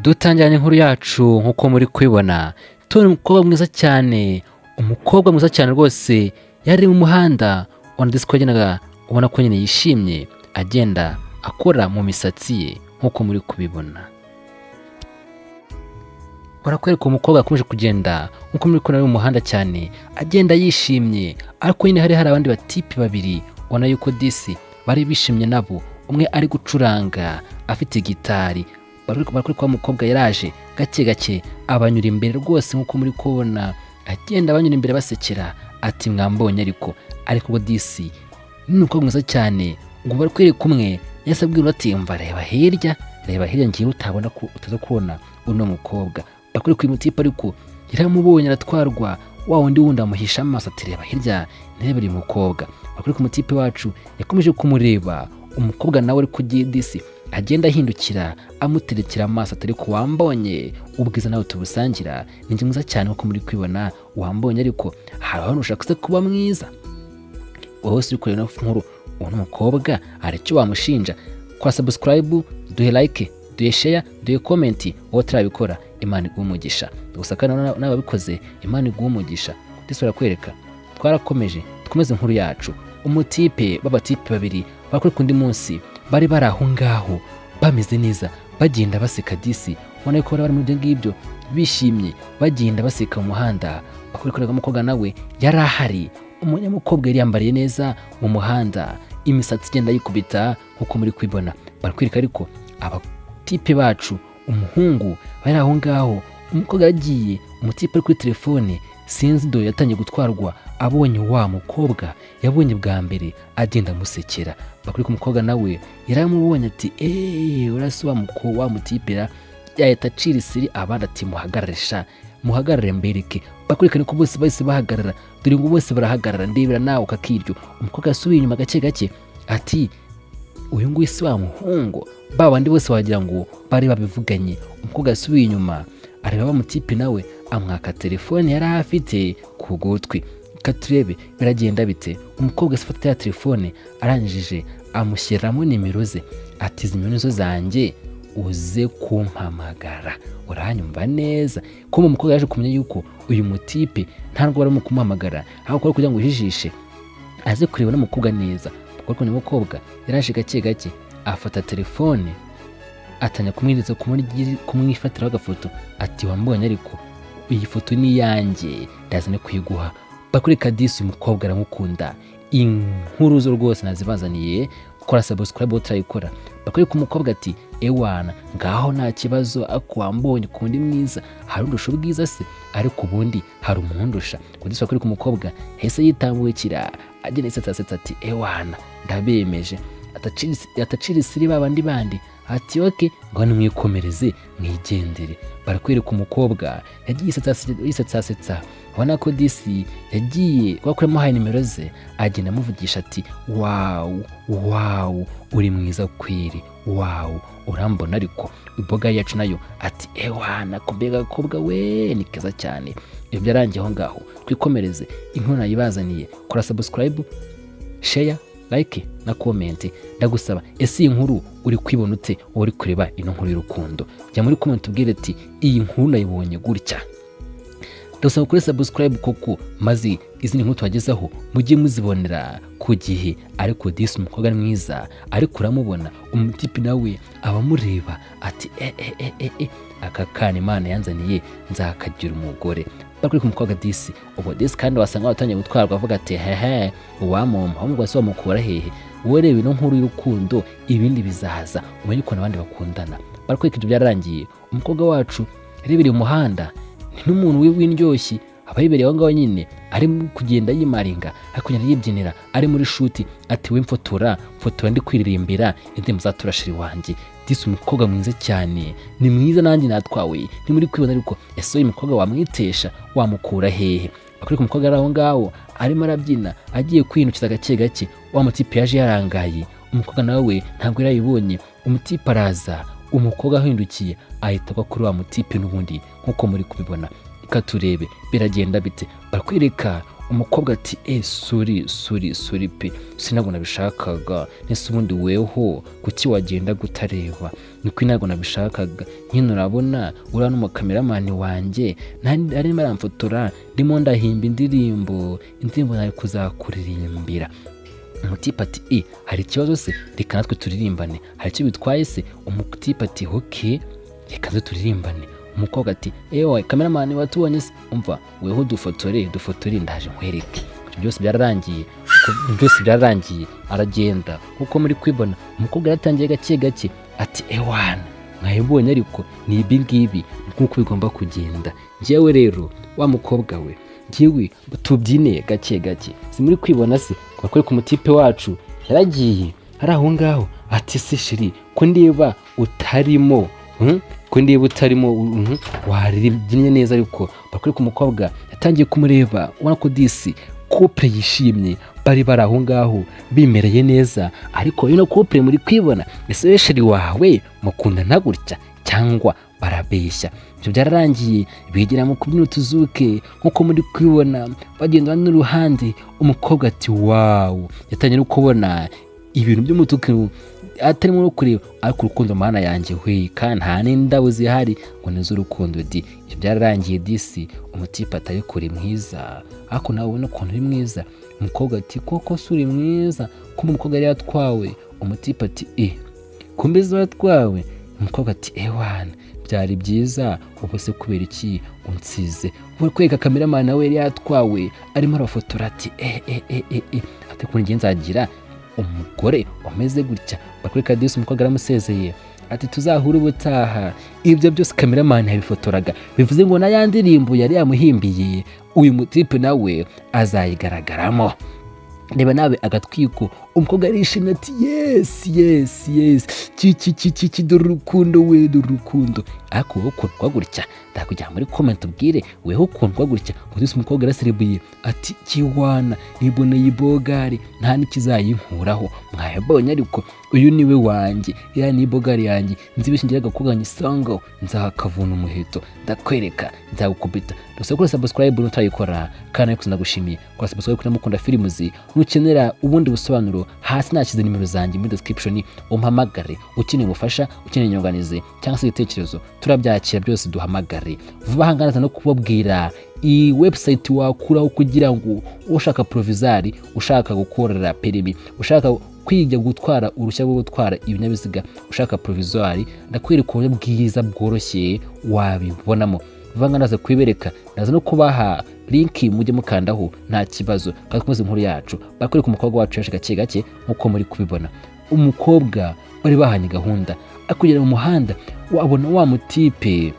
Dutangiranye inkuru yacu nk'uko muri kubibona, tubona umukobwa mwiza cyane rwose, yari mu muhanda ubona ko nyine yishimye, agenda akora mu misatsi ye nk'uko muri kubibona. Barakwereka umukobwa akomeje kugenda nk'uko muri kubibona mu muhanda cyane, agenda yishimye, ariko nyine hari abandi batipi babiri ubona yuko disi bari bishimye nabo. Umwe ari gucuranga afite gitari, barakwereka umukobwa yaraje gake gake abanyura imbere rwose nk'uko muri kubona, agenda abanyura imbere basekera ati mwambonye. Ariko ubwo disi ni umukobwa mwiza cyane, ngo barakwereka umwe yahise abwira ati mva reba hirya ngiye utabona ko utaza kubona uno mukobwa. Barakwereka uyu mutipe ariko yaramubonye aratwarwa, wa wundi wundi amuhisha amaso ati reba hirya ntirebere uyu mukobwa. Barakwereka umutipe wacu yakomeje kumureba, umukobwa nawe ariko disi agenda ahindukira amuterekera amaso atari ko wambonye, ubwiza nawe tubusangira, ni mwiza cyane nk'uko muri kwibona wambonye, ariko hari ahantu ushaka kuba mwiza. Wowe uri kureba nkuru uwo mukobwa hari icyo wamushinja? Kwa subscribe, duhe like, duhe share, duhe comment, wowe turabikora Imana iguhe umugisha. Gusa kandi n'ababikoze Imana iguhe umugisha. Disi barakwereka twarakomeje dukomeze inkuru yacu. Umutipe b'abatipe babiri bakwereka undi munsi bari aho ngaho bameze neza, bagenda baseka disi, ubona ko bari muri ngibyo bishimye, bagenda baseka mu muhanda. Bakwereka umukobwa nawe yari ahari, umunyamukobwa yari yambariye neza mu muhanda, imisatsi igenda yikubita nk'uko muri kwibona. Barakwereka ariko abatipe bacu umuhungu bari aho ngaho, umukobwa yagiye, umutipe ari kuri telefone, sinzi do yatangiye gutwarwa, abonye wa mukobwa yabonye bwa mbere agenda amusekera. Bakwereka umukobwa nawe yaramubonye ati urasi wa mutipera, yahita acira isiri abandi ati muhagarare mbereke. Bakwereka niko bose bahise bahagarara, dore ngo bose barahagarara, ndebera nawe kakiryo. Umukobwa yasubiye inyuma gake gake ati uyu nguyu si wa muhungu, babandi bose wagira ngo bari babivuganye. Umukobwa yasubiye inyuma areba wa mutipe nawe amwaka telefone yari afite ku gutwi. Katurebe biragenda bite. Umukobwa afata ya telefone, arangije amushyiramo nimero ze ati izi nimero zanjye uze kumpamagara, uranyumva neza. Ko umukobwa yaje kumenya yuko uyu mutipe ntabwo barimo kumuhamagara, ahubwo kugira ngo ujijishe aze kureba n'umukobwa neza. Kuko uyu mukobwa yaraje gake gake afata telefone, atanya kumwifatiraho agafoto ati wambonye, ariko iyi foto ni iyanjye ndaza no kuyiguha. Bakwereka disi umukobwa aramukunda, inkuru zo rwose nazibazaniye, kora subscribe utarayikora. Bakwereka umukobwa ati ewana ngaho nta kibazo, ako wambonye kundi mwiza, hari undusha ubwiza se, ariko ubundi hari umuhundusha. Disi bakwereka umukobwa hese yitambukira agenda isetsa ati ewana ndabemeje, atacira isiri babandi bandi ati oke ngo nimwikomereze mwigendere. Barakwereka umukobwa yagiye yisetsa, ubona ko disi yagiye kwakuramo haye nimero ze, agenda amuvugisha ati wawu uri mwiza kwiri, wawu urambona, ariko imboga yacu nayo ati ewana kumbega kobwa we ni keza cyane. Ibyo byarangiye aho ngaho, twikomereze inkuru nayibazaniye. Kora subscribe, share, like na comment. Ndagusaba ese iyi nkuru uri kwibona ute? Uri kureba ino nkuru y'urukundo, jya muri comment ubwire ati iyi nkuru nayibonye gutya. Ndasaba kuri subscribe koko, maze izindi nkuru twagezaho mujye muzibonera ku gihe. Ariko disi umukobwa mwiza, ariko uramubona umutipe nawe abamureba ati aka kana Imana yanzaniye nzakagira umugore. Bakwereka umukobwa disi, ubwo disi kandi wasanga watangiye gutwarwa avuga ati uwamumpa ahubwo se wamukura hehe? Wowe reba ino nkuru y'urukundo, ibindi bizaza umenye ukuntu abandi bakundana. Barakwereka ibyo byararangiye, umukobwa wacu yarebereye umuhanda, ni n'umuntu w'indyoshyi, abayibereye aho ngaho nyine ari kugenda yimaringa, ari kugenda yibyinira, ari muri shuti ati we mfotora ndi kwiririmbira indirimbo za turashiri wanjye. Disi umukobwa mwiza cyane, ni mwiza nanjye natwawe, ni muri kwibona, ariko ese uyu mukobwa wamwitesha wamukura hehe? Bakwereka umukobwa ari aho ngaho arimo arabyina, agiye kwinukiza gake gake, wa mutipe yaje yarangaye. Umukobwa nawe ntabwo yarayibonye, umutipe araza, umukobwa ahindukiye ahita kwa kuri wa mutipe n'ubundi nk'uko muri kubibona. Katurebe biragenda bite. Barakwereka umukobwa ati sorry pe, sinabwo nabishakaga, nese ubundi weho kuki wagenda gutareba, niko ntabwo nabishakaga, nyine urabona uriya n'umukameramani wanjye arimo aramfotora ndimo ndahimba indirimbo nari kuzakuririmbira. Umutipe ati hari ikibazo se, reka natwe turirimbane, hari icyo bitwaye se? Umutipe ati okay, reka nze turirimbane. Umukobwa ati ewe kameramani watubonye se, umva weho dufotore ndaje nkwereke. Byose byararangiye aragenda. Nkuko muri kwibona umukobwa yaratangiye gake ati ewana mwayibonye ariko ni ibi ngibi nkuko bigomba kugenda. Njyewe rero wa mukobwa we, njyewe tubyine gake, si muri kwibona se bakore ku mutipe wacu yaragiye hari aho ngaho ati se shiri ko ndeba utarimo waririmbye neza, ariko bakore ku mukobwa yatangiye kumureba ubona ko disi couple yishimye, bari aho ngaho bimereye neza. Ariko ino couple muri kwibona ese shiri wawe mukundana gutya cyangwa barabeshya? Ibyo byararangiye bigera mu kubyina utuzuke nkuko muri kwibona bagenda n'uruhande. Umukobwa ati wow, yatangiye no kubona ibintu by'umutuku atarimo no kureba, ariko urukundo mana yanjye kandi nta n'indabo zihari ngo nizo urukundo di. Ibyo byararangiye disi umutipe atari kure mwiza, ariko nawe ubona ukuntu uri mwiza. Umukobwa ati koko suri mwiza, kumbe umukobwa yari yatwawe. Umutipe ati kumbe zatwawe. Umukobwa ati ewana byari byiza, ubu se kubera iki unsize? Uri kwega kameramani nawe yari yatwawe arimo arafotora ati ati kunjye nzagira umugore umeze gutya. Bakureka disi umukobwa aramusezeye ati tuzahura ubutaha. Ibyo byose kameramani yabifotoraga, bivuze ngo na ya ndirimbo yari yamuhimbiye uyu mutipe nawe azayigaragaramo. Reba nawe agatwiko, umukobwa arishimye ati yes dore urukundo we, dore urukundo. Ariko wowe ukundwa gutya, ndakujya muri comment ubwire weho ukundwa gutya. Disi umukobwa araserebuye ati kiwana niboneye ibogari nta n'ikizayinkuraho, mwayabonye ariko uyu niwe wanjye, ya ni ibogari yanjye, nzibishingira agakobwa nyisango nzakavuna umuheto, ndakwereka nzagukubita. Dose kuri subscribe nutayikora kandi ariko sinagushimiye kuri subscribe kuri mukunda films. Nukenera ubundi busobanuro hasi nashyize nimero zanjye muri description, umpamagare. Ukeneye ubufasha, ukeneye inyunganizi cyangwa se igitekerezo, turabyakira byose, duhamagare vuba. Hanganaza no kubabwira iyi website wakuraho kugira ngo ushaka provisoire, ushaka gukorera perimi, ushaka kwiga gutwara uruhushya rwo gutwara ibinyabiziga, ushaka provisoire, ndakwereka uburyo bwiza bworoshye wabibonamo. Vanganaza kwibereka, naza no kubaha linki mujye mukandaho nta kibazo. Kandi kumaze inkuru yacu bakwereka umukobwa wacu yashaka gake nkuko muri kubibona. Umukobwa bari bahanye gahunda, akugera mu muhanda wabona wa mutipe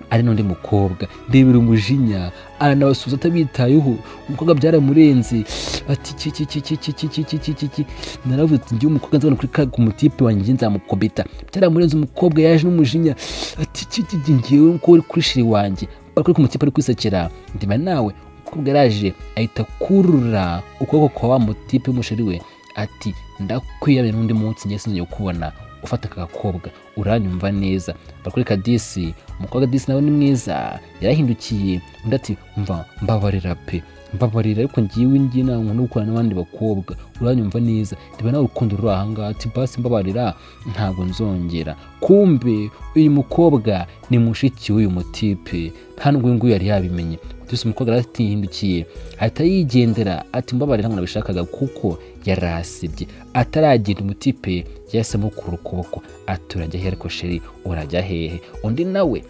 ari n'undi mukobwa, ndebera umujinya aranabasuza atabitayeho. Umukobwa byaramurenze ati naravuze ngiye umukobwa nzabona kuri ku mutipe wanjye nzamukobita. Byaramurenze, umukobwa yaje n'umujinya ati ngiye ko uri kuri shiri wanjye, bakuri ku mutipe ari kwisekera. Ndima nawe umukobwa yaraje ahita kurura ukuboko kwa wa mutipe w'umusheri we ati ndakwiyamye n'undi munsi ngiye singiye kubona ufata akagakobwa, uranyumva neza. Bakureka disi umukobwa disi nawe ni mwiza, yarahindukiye undi ati mva mbabarira pe, mbabarira ariko ngiwe ngiye no gukora n'abandi bakobwa, uranyumva neza. Ndiba nawe urukundo ruri aha ngaha ati basi mbabarira ntabwo nzongera. Kumbe uyu mukobwa ni mushiki w'uyu mutipe, nta nubwo nguyu yari yabimenye. Disi umukobwa arahindukiye ahita yigendera ati mbabarira ntabwo nabishakaga kuko yarasibye. Ataragenda umutipe yasemo kuru kuboko ati urajya he ariko sheri urajya hehe? Undi nawe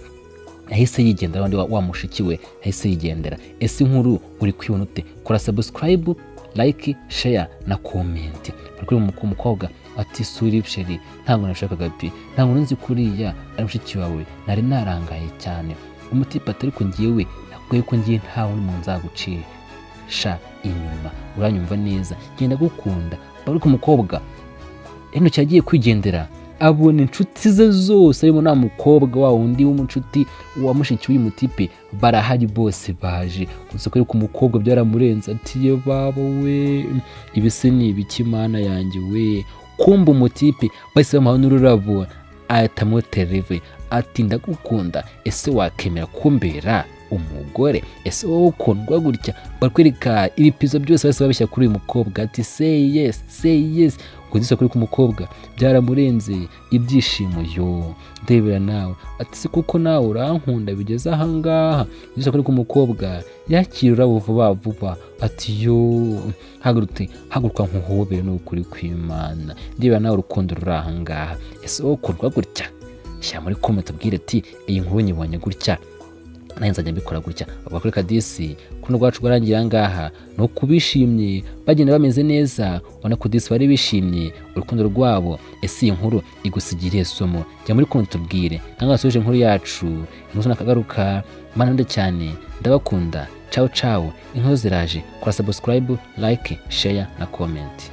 yahise yigendera, undi wa mushiki we yahise yigendera. Ese inkuru uri kwibona ute? Kora subscribe, like, share na comment. Kuri umukobwa ati suri sheri ntabwo nashakaga pe, ntabwo nzi kuriya ari mushiki wawe, nari narangaye cyane. Umutipe atari ko ngiyewe nakwiye ko ngiye ntawe mu nzagucisha inyuma, uranyumva neza, genda gukunda. Bari ku mukobwa eno cyagiye kwigendera, abona inshuti ze zose arimo na mukobwa wa undi w'umunshuti wa mushiki w'uyu mutipe barahari bose baje. Gusa kuri ku mukobwa byaramurenze ati ye baba we, ibise ni ibiki mana yanjye we. Kumba umutipe base bamuha n'ururabo atamutereve ati ndagukunda, ese wakemera kumbera umugore. Ese wowe ukundwa gutya? Bakwereka ibipizo byose bose babishya kuri uyu mukobwa ati say yes kudisa kuri ku mukobwa byaramurenze ibyishimo yo ndebera nawe ati se kuko nawe urankunda bigeze ahangaha. Kudisa kuri ku mukobwa yakira vuba ati yo haguruka nkuhobere n'ukuri kw'Imana ndebera nawe urukundo ruri ahangaha. Ese wowe ukundwa gutya? Shyira muri comment ubwire ati iyi nkuru nyibonye gutya nanjye nzajya mbikora gutya. Bavuga kuri Kadisi kuno rwacu rwarangiye ahangaha no kubishimye bagenda bameze neza ubona ko Disi bari bishimye urukundo rwabo. Ese iyi nkuru igusigiriye somo? Jya muri comment tubwire. Nanga soje inkuru yacu inkuru nakagaruka manande cyane ndabakunda. Ciao inkuru ziraje. Kora subscribe, like, share na comment.